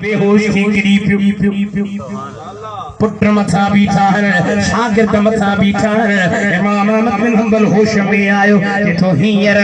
बेहोश थी गिरी पियो पुत्र मथा बीठा है शागिर्द मथा बीठा है इमाम अहमद बिन हंबल होश में आयो तो हींअर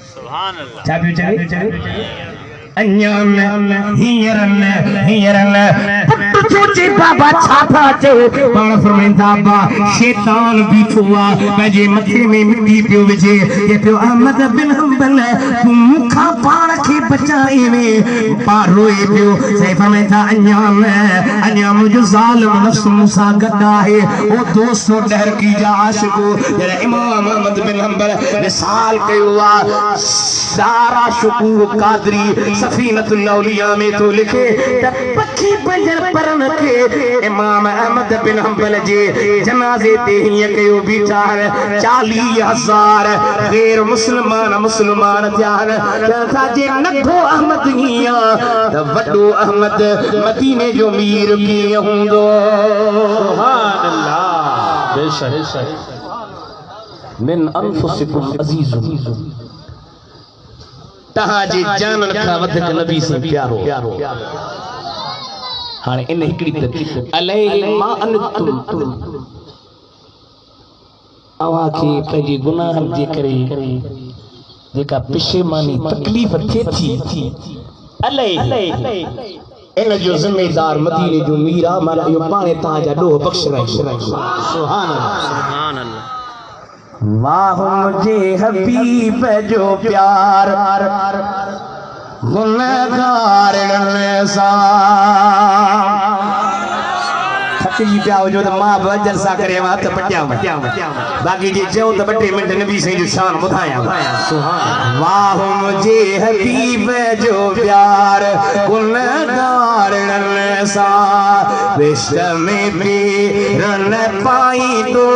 सुभान अल्लाह छा पियो चवे अन्याम हींअर पुट सोचे बाबा छापा चो पाण फरमाइंदा बा शैतान बीठो आ पंहिंजे मथे में मिटी पियो विझे के पियो अहमद बिन हंबल तूं मूंखां पाण खे बचाए में पाण रोए पियो सही फरमाइंदा अन्याम मुंहिंजो ज़ालिम नफ्स मूंसां गॾु आहे ओ दोस्तो डहर की जा आशिको जॾहिं इमाम अहमद बिन हंबल विसाल कयो आ सारा शुकूर कादरी सफीनतुल औलिया में तो लिखे त पखी बंजर परन के इमाम अहमद बिन हंबल जे जनाजे ते हिय कयो बीठा 40,000 गैर मुसलमान थिया था जे नखो अहमद हिया त वडो अहमद मदीने जो मीर की हुंदो सुभान अल्लाह बेशक मिन अनफुसिकुम अजीजुन तहां जी जानन का वधक नबी से प्यारो हाने इन हिकड़ी त अलैहि मा अनतुम अवा के पंहिंजे गुनाहन जे करे जेका पिशेमानी तकलीफ थे थी अलैहि इन जो जिम्मेदार मदीने जो मीरा माना यो पाणे तहां जा डोह बख्शराई सुभान अल्लाह वाह मुझे हबीब जो प्यार गुनहगार सा थकी पिया जो तो मां बजर सा करे हथ पटिया बाकी जी चऊं तो 2 मिनट नबी से जो शान बुधाया सुभान वाह मुझे हबीब जो प्यार गुनहगार सा विश्व में भी रन पाई तो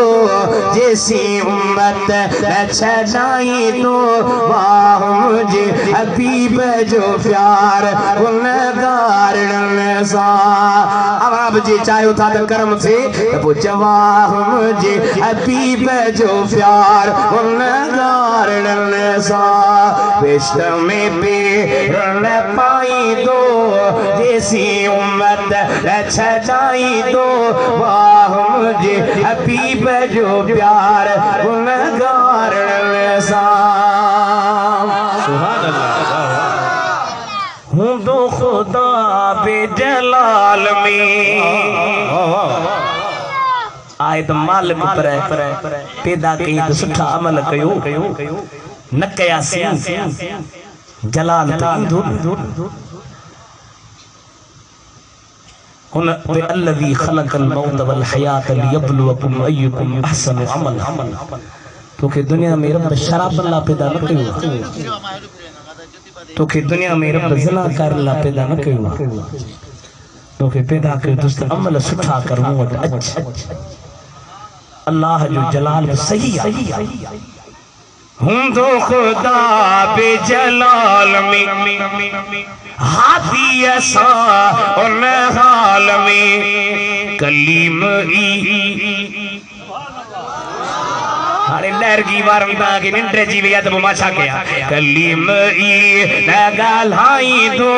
जैसी उम्मत छाई तो वाह मुझे हबीब जो प्यार गुनहगार सा अब आप जी चाहे था तो कर्म से तो जवाह मुझे हबीब जो प्यार गुनहगार सा विश्व में भी रन पाई तो जैसी उम्मत छाई तो वाह मुझे हबीब जो प्यार गुनहगार सा सुभान अल्लाह हूँ तो खुदा बेजलाल में आए तो मालिक पर पैदा कई तो सुठा अमल कयो न कया जलाल हुन अल्लज़ी खलक़ल मौत वल हयात लियब्लुवकुम अय्युकुम अहसनु अमल तोखे दुनिया में रब शराब ला पैदा न कयो तोखे दुनिया में रब ज़िना कर ला पैदा न कयो तोखे पैदा कयो दोस्त अमल सुठा कर मूं वटि अच्छा अल्लाह जो जलाल सही है हूं तो खुदा बेजलाल में हाथी ऐसा उन हाल में कलीम अरे लहर की वारंता के निंद्र जीव या तो माछा क्या कलीम ई नगाल हाई दो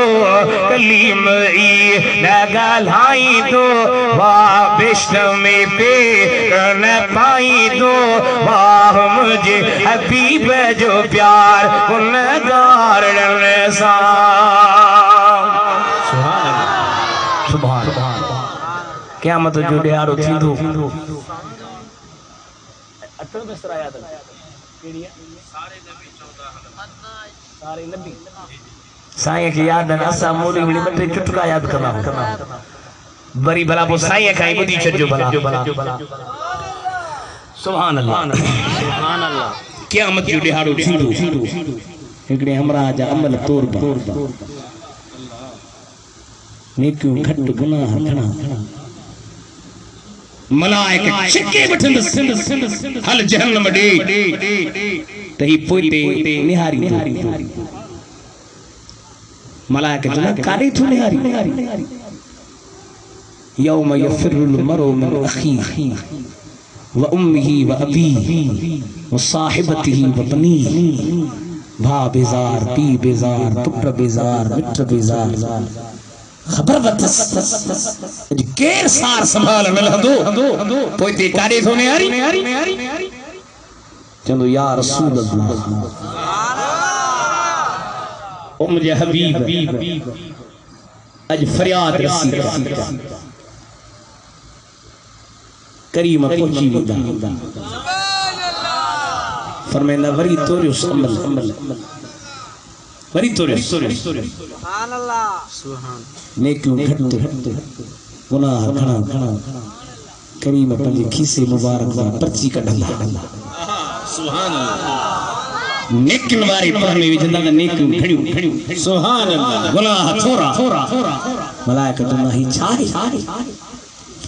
कलीम ई नगाल हाई दो वाह विष्णु में पे न पाई दो वाह मुझे हबीब जो प्यार गुनहगार सा सुभान क़यामत जो ॾियारो थींदो साईं के याद असा मोली मिली बटे चुटका याद करना बरी भला पो साईं खाई बुधी छजो भला सुभान अल्लाह क़यामत जो ॾियारो थींदो हिकड़े हमरा जा अमल तौर नेकियूं घट गुनाह घणा मलाइक छिके वठंदस हल जहन्नम ॾे त ही पोइते निहारी मलाइक चला काॾे थो निहारी यौम यफिरुल मरउ मिन अखीही व उम्मिही व अबीही व साहिबतिही व बनीही भा बेजार, पी बेजार, पुत्र बेजार, मित्र बेजार, खबर बतस केर सार संभाल न लहंदो पोइते कारे सोने आरी चंदो या रसूल अल्लाह ओ मुझे हबीब अज फरियाद रसी करीम पहुंची विदा फरमाइंदा वरी तोरियो अमल वरी तोरियो सुभान अल्लाह सुभान नेकियों घटते गुनाह घणा करीम पंजे खीसे मुबारक वा पर्ची कढंदा सुभान अल्लाह नेकिन वारी पढ़ने विजंदा नेकियों खणियो सुभान अल्लाह गुनाह थोरा मलाइका तो नहीं छाए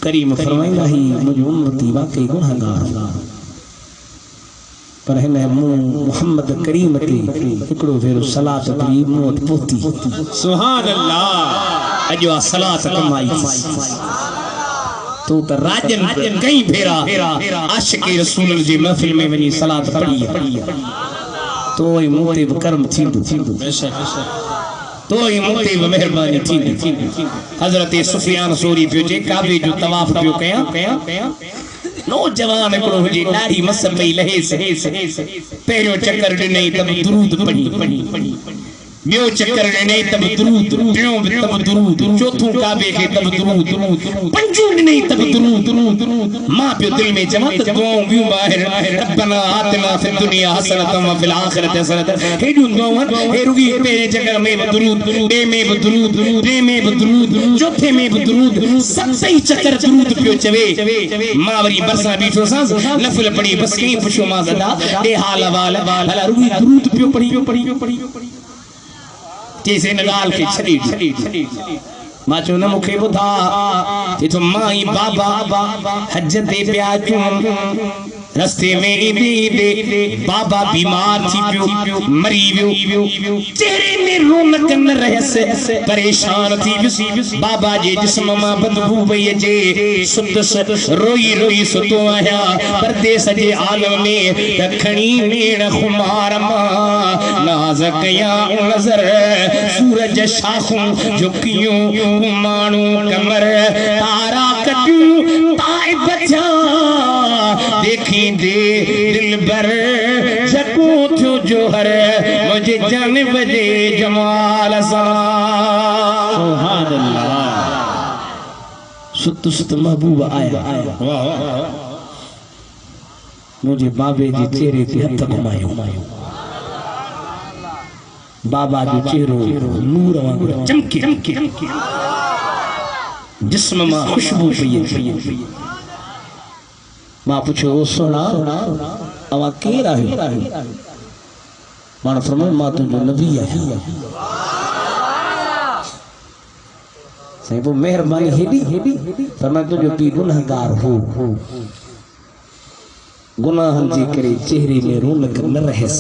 करीम फरमाइंदा ही मुझ उम्मती वाकई गुनाहगार पर हिन मोहम्मद करीम ते हिकड़ो भेरो सलात पढ़ी मोट पोती सुभान अल्लाह अजो सलात कमाई तो राजन कई भेरा आशिक रसूल जी महफिल में वनी सलात पढ़ी तो ही मोते कर्म थींदो तो ही मोते मेहरबानी थींदी हजरत सुफियान सोरी पियो जे काबे जो तवाफ पियो कया नौजवान हिकड़ो हुजे ॾाढी मस पई लहे पहिरियों चक्कर ॾिनई तब दुरूद पढ़ी ॿियो चक्कर ॾिनई तब दुरूद टियों तब दुरूद चौथों काबे के तब दुरूद पंजों ॾिनई तब दुरूद मां पियो दिल में चवां त दुआऊं ॿियूं ॿाहिरि रब्बना आतिना फिद दुनिया हसनतम व फिल आखिरति हसनतम हेॾियूं दुआऊं हे रुगी पहिरें चक्कर में बि दुरूद ॿिए में बि दुरूद टे में बि दुरूद चौथे में बि दुरूद सतई चक्कर दुरूद पियो चवे मां वरी बरसां बीठो सां नफ़िल पढ़ी बस कई पुछो मां दादा ए हाल वाल भला रुगी दुरूद पियो पढ़ी जैसे नगाल के छड़ी मां चो न मुखे बुधा ये तो माई बाबा हज दे प्याजू रस्ते में दे बाबा बीमार थी पियो मरी वियो चेहरे में रौनक न रहस परेशान थी बाबा जे जिस्म मां बदबू पई अचे सुदस रोई सुतो आया परदेस जे आलम में दखणी नेण खुमार मां नाज कया नजर सूरज शाखों झुकियूं मानू कमर तारा कटियूं ताए बचा देखी दे दिल भर जको थियो जोहर मुझे जान बजे जमाल सा सुभान अल्लाह सुत महबूब आया मुझे बाबे जे चेहरे ते हथ घुमायो बाबा जो चेहरो नूर वांगुरु चमके जिस्म मां खुशबू पई मां पुछो सोना अवा केर आहे मां फरमायो मां तुंहिंजो नबी आहियां साईं पोइ महिरबानी हेॾी फरमायो तुंहिंजो पीउ गुनहगार हो गुनाहनि जे करे चेहरे में रौनक न रहस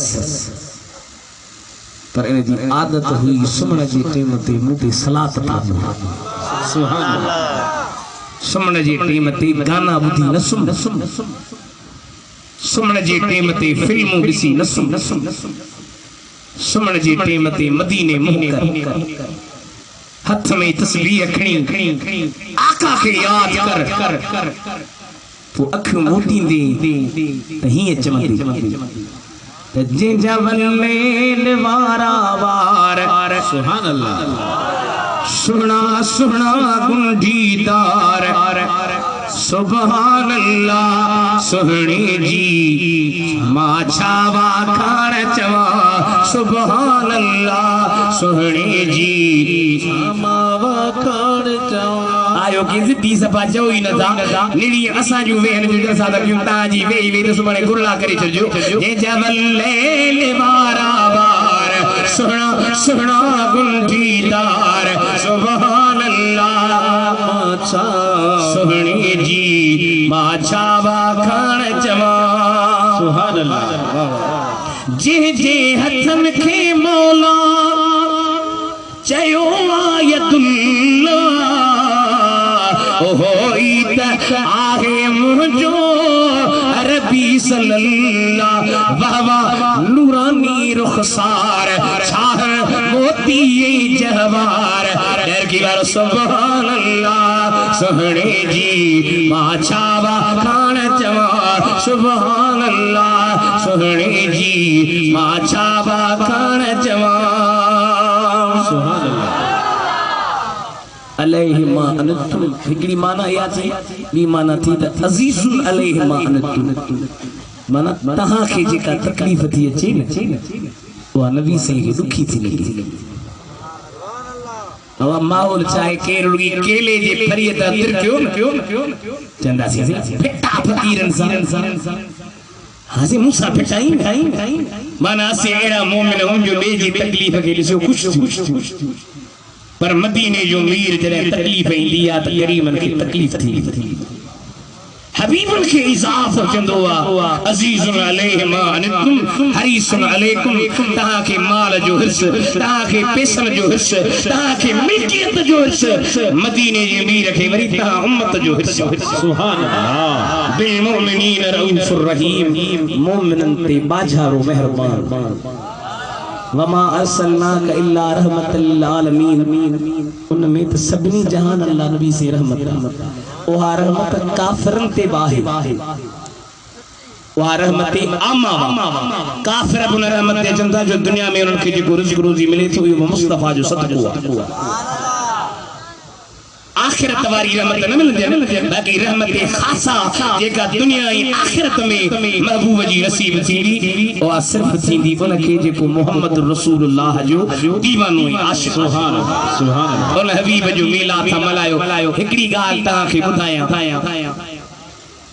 पर इन जी आदत हुई सुम्हण जे टाइम ते मूं ते सलात पढ़ो सुभान अल्लाह सुम्हण जे टाइम ते गाना ॿुधी न सुम्ह सुम्हण जे टाइम ते फिल्मूं ॾिसी न सुम्ह सुम्हण जे टाइम ते मदीने मुंहुं कर हथ में तस्बीह खणी आका खे याद कर पोइ अखियूं मोटींदे त हीअं चमंदी जंहिंजा वल्लेल वारा वार सुभान अल्लाह सुना गुंडीदार सुभान अल्लाह सोहणे जी मां छावा खाण चवा सुभान अल्लाह सोहणे जी मावा खाण चवा आयो की जिद्दी सभा जो ही न था निड़ी असा जो वेहन जो दसा दा क्यों ताजी वे तो सुबह गुरला करे छजो जे जबल वारा बार सुना गुंडीदार सुभान अल्लाह माछा सोहणे जी माछावा खाण चवा सुभान अल्लाह जे हथन के मौला चयो आयतुल्लाह ओहो इत आहे मुझो अरबी सल्लल्लाहु वहवा नूरानी रुखसार शाह मोती जहवार दर की बार सुभान अल्लाह सोहणे जी माछावा खान जवार सुभान अल्लाह सोहणे जी माछावा खान जवार सुभान अल्लाह अलैहिमा अनतुम हिकड़ी माना या थी बी माना थी त अजीजुन अलैहिमा अनतुम माना तहां खे जेका तकलीफ थी अचे न वो नबी से ही दुखी थी लगी अब माहौल चाहे केरड़ी केले जे फरियत अतर क्यों चंदा सी फिटा फकीरन सा हासे मूसा फिटाई माना से एड़ा मोमिन हम जो ले जी तकलीफ के लिए खुश पर मदीने जो मीर जरे तकलीफ लिया त करीमन की तकलीफ थी हबीबन के इजाफो चंदोआ अजीजुन अलैहिमा अनतुम हरीसुन अलैकुम तहां के माल जो हिस्स तहां के पैसन जो हिस्स तहां के मिल्कियत जो हिस्स मदीने जे मीर के वरी तहां उम्मत जो हिस्स सुभान अल्लाह बिल मोमिनीन रऊफुर रहीम मोमिनन ते बाझारो मेहरबान वमा अर्सलनाका इल्ला रहमतल लिल आलमीन उनमें त सभनी जहान अल्लाह नबी से रहमत ओहा रहमत काफिरन ते बाहे ओहा रहमत आमा काफिर बुन रहमत जनता जो दुनिया में उनके जो रिज़्क़ रोजी मिले थी वो मुस्तफा जो सदको आखिरत वारी रहमत न मिलंदी बाकी रहमत खासा जेका दुनिया ऐं आखिरत में महबूब जी नसीब थींदी ओ सिर्फ थींदी उनके जेको मोहम्मद रसूलुल्लाह जो दीवानो ऐं आशिक़ सुभान अल्लाह उन हबीब जो मेला था मलायो हिकड़ी गाल ता के बुधाया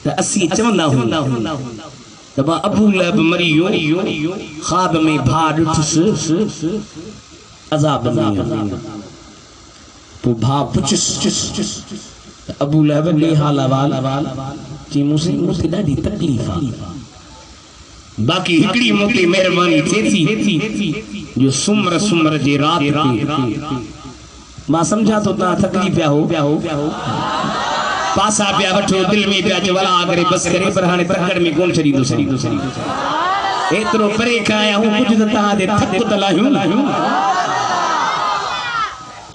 त असी चवंदा हूं त अबू लहब मरियो ख्वाब में भा ॾिठुसि अज़ाब में तो भा पुछिस अबू लहब ने हालावाल कि मुझे ॾाढी तकलीफ़ आहे बाकी हिकड़ी मोटी मेहरबानी थी जो सुमर जे रात ते मां समझा तो ता तकलीफ़ पिया हो पासा पिया वठो दिल में पिया जो वला करे बस करे पर हाने तकड़ में कोन छड़ी दूसरी एतरो परे खाया हूं कुछ त ता दे थक त लाहियूं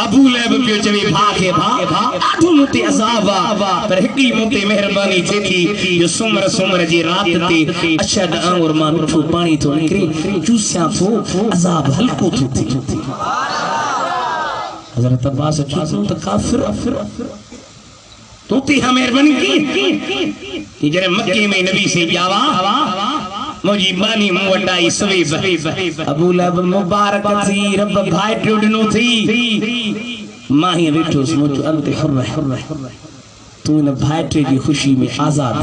अबू लहब पियो चवे भा आठो मुते अज़ाब पर हिकड़ी मुते मेहरबानी थी जो सुमर जी रात ते अशद और मां मिठो पानी तो निकरे चूसिया तो अज़ाब हल्को थो थी हज़रत अब्बास चूसो त काफिर तो ते मेहरबानी की जरे मक्के में नबी से जावा मुझी बानी मुवटाई सुबह अबू लहब मुबारक थी रब भाई टुडनो थी माही बैठो मुझ अंत हुर्र तू न भाई जी खुशी में आजाद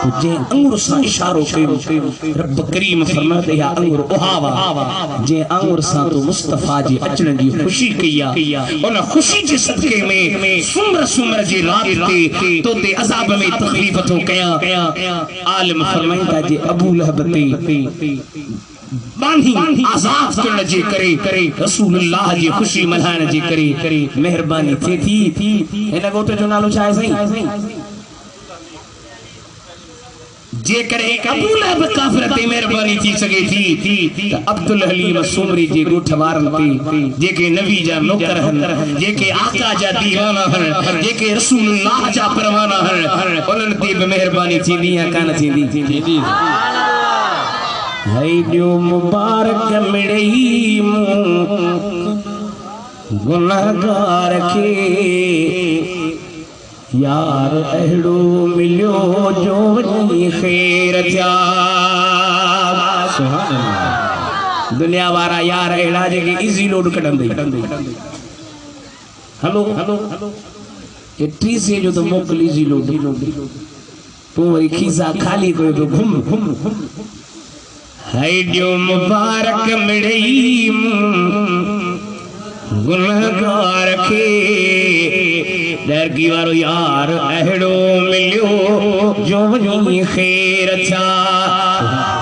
जे अंगूर सा इशारो कयो रब करीम फरमाते या अंगूर ओहावा जे अंगूर सा तो मुस्तफा जी अचण जी खुशी किया उन खुशी जे सदके में सुमर जी रात ते तो ते अजाब में तकलीफ तो कया आलिम फरमाइता जे अबू लहब ते बांधी आजाद करण जे करे रसूलुल्लाह जी खुशी मल्हाइण जे करे मेहरबानी थी इन गोट जो नालो छा आहे सही जे करे अबू लहब काफिर ते मेहरबानी थी सके थी अब्दुल हलीम सुमरी जे गोठ वारन ते जेके नबी जा नौकर हन जेके आका जा दीवाना हन जेके रसूलुल्लाह जा परवाना हन उनन ते मेहरबानी थींदी या कान थींदी हई दियो मुबारक मिड़ई गुनाहगार के यार अहड़ो मिलियो जो वही खैर थिया सुभान अल्लाह दुनिया वारा यार अहड़ा जेके इजी लोड कढंदे हेलो ये ट्रीसे जो तो मोकल इजी लोड तू वरी खीसा खाली कोई तो घुम हाय जो मुबारक मिड़ई गुनाहगार के दर की वारो यार अहड़ो मिलियो जो वही खैर था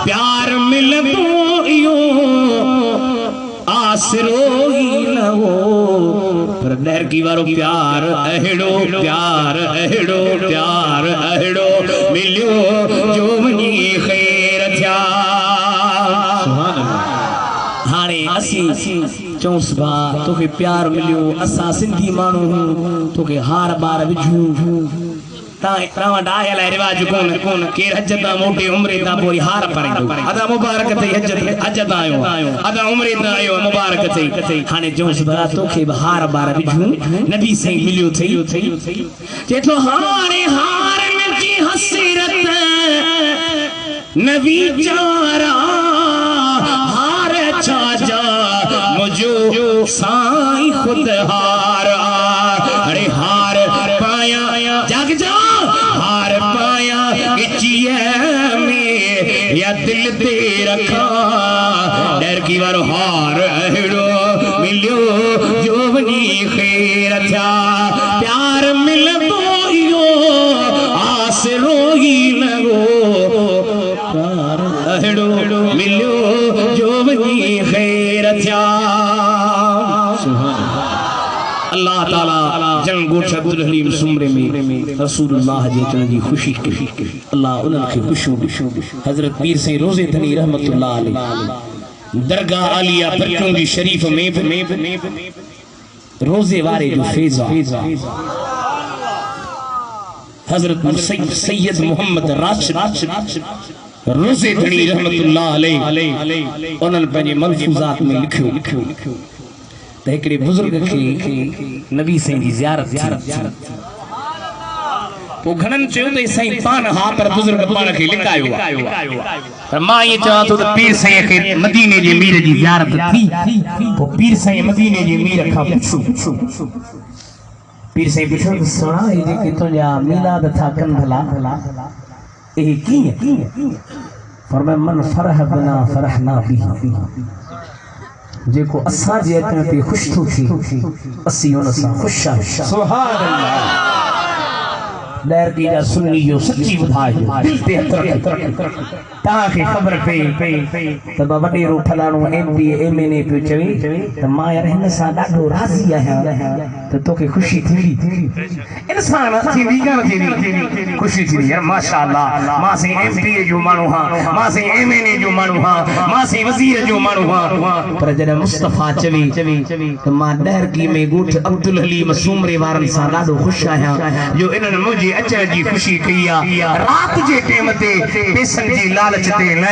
प्यार मिलबो इयो आसरो ही न हो पर दर की वारो प्यार अहड़ो मिलियो जो वनी खैर थिया हाणे असी चौंस बा तोखे प्यार मिलियो असा सिंधी मानू तोखे हार बार विझू तव्हां डाहे लाइ रिवाज कोन केर हज तां मोटे उमिरि तां पोइ हार पाईंदो अदा मुबारक थई हज तां आयो अदा उमिरि तां आयो मुबारक थई हाणे चौंस बा तोखे बि हार बार विझू नबी साईं मिलियो थई चेतो हाणे हार मिटी हसरत नबी चारा हार छाजा मुझो साईं खुद हार अरे हार पाया जग जा हार पाया इचिए में या दिल दे रखा डर की वारो हार अहड़ो मिलियो जो वनी खैर थिया प्यार मिल तो यो आस रोई लगो प्यार अहड़ो मिलियो जो वनी खैर थिया अल्लाह ताला जन गोठ अब्दुल हलीम सुमरे में रसूलुल्लाह जे चन जी खुशी करी अल्लाह उनन के खुशो हजरत पीर साईं रोज़े धनी रहमतुल्लाह अलैह दरगाह आलिया परचोंगी शरीफ में रोज़े वारे जो फैज़ा हजरत सैयद मोहम्मद राशिद रोज़े धनी रहमतुल्लाह अलैह उनन पंहिंजे मलफूज़ात में लिखियो एकड़े बुजुर्ग के नबी साईं जी ज़ियारत तो घणन चयो त साईं पान हा पर बुजुर्ग पान के लिकायो पर मां ये चवा तो पीर साईं के मदीने जे मीर जी ज़ियारत थी तो पीर साईं मदीने जे मीर का पुछो पीर साईं पुछो सुना ये जेके तुंहिंजा मिलाद था कन भला ए कीअं फरमाया मन फरह बिना फरहना बिही जेको असा जे अचण ते खुश थो थी असी उन सां खुश आहियूं सुभान अल्लाह लहर की जा सुन्नी जो सच्ची ॿुधाए दिल ते हथ रख तव्हां खे ख़बर पई त वॾेरो फलाणो एमपी एमएनए पियो चवे त मां यार हिन सां ॾाढो राज़ी आहियां त तोखे ख़ुशी थींदी इंसान थींदी कान थींदी ख़ुशी थींदी यार माशाअल्लाह मां साईं एमपी जो माण्हू हां मां साईं एमएनए जो माण्हू हां मां साईं वज़ीर जो माण्हू हां पर जॾहिं मुस्तफ़ा चवे त मां ॾहरगी में ॻोठ अब्दुल हलीम सूमरे वारनि सां ॾाढो ख़ुशि आहियां जो इन्हनि मुंहिंजे अचण जी ख़ुशी कई आहे रात जे टाइम ते पैसनि जी लालच ते न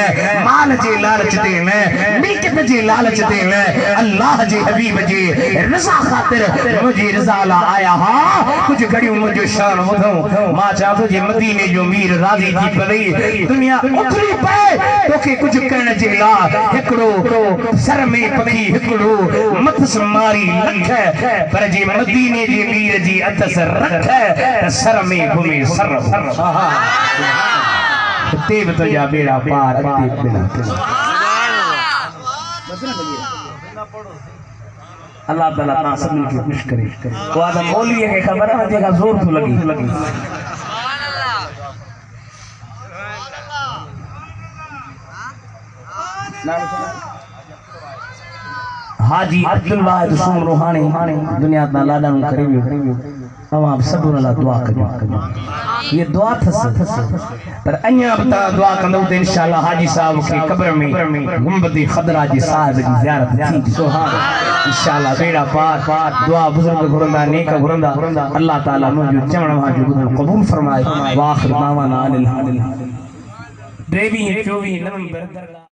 माल जे लालच ते न मिल्कियत जे लालच ते न अल्लाह जे हबीब जे रज़ा ख़ातिर मुंहिंजी रज़ा ला आया हा कुझु घड़ियूं मुंहिंजो शान ॿुधो मां चवां थो जे मदीने जो मीर राज़ी थी पई दुनिया उखरी पए तोखे कुझु करण जे लाइ हिकिड़ो सर में पखी हिकिड़ो मथस मारी लख पर जे मदीने जे मीर जी अथस रख सर में घुमे सर तेब तो जा बेड़ा पार अगते बिना अल्लाह ताला ना सभी के खुश करे वो आदम मौलवी के खबर है जेका जोर तो लगी हाजी अब्दुल वाहिद सूम रूहानी दुनिया ता लाडा नु करे तमाम सब ला दुआ कजो ये दुआ थस पर अन्या बता दुआ कंदो त इंशाअल्लाह हाजी साहब के कब्र में गुंबद खदरा जी साहब जी जियारत थी सुभान इंशाअल्लाह बेड़ा पार दुआ बुजुर्ग घुरंदा नेक घुरंदा अल्लाह ताला मुझे चवण वा जो कबूल फरमाए वाखिर दावाना अनिल 23 24 नवंबर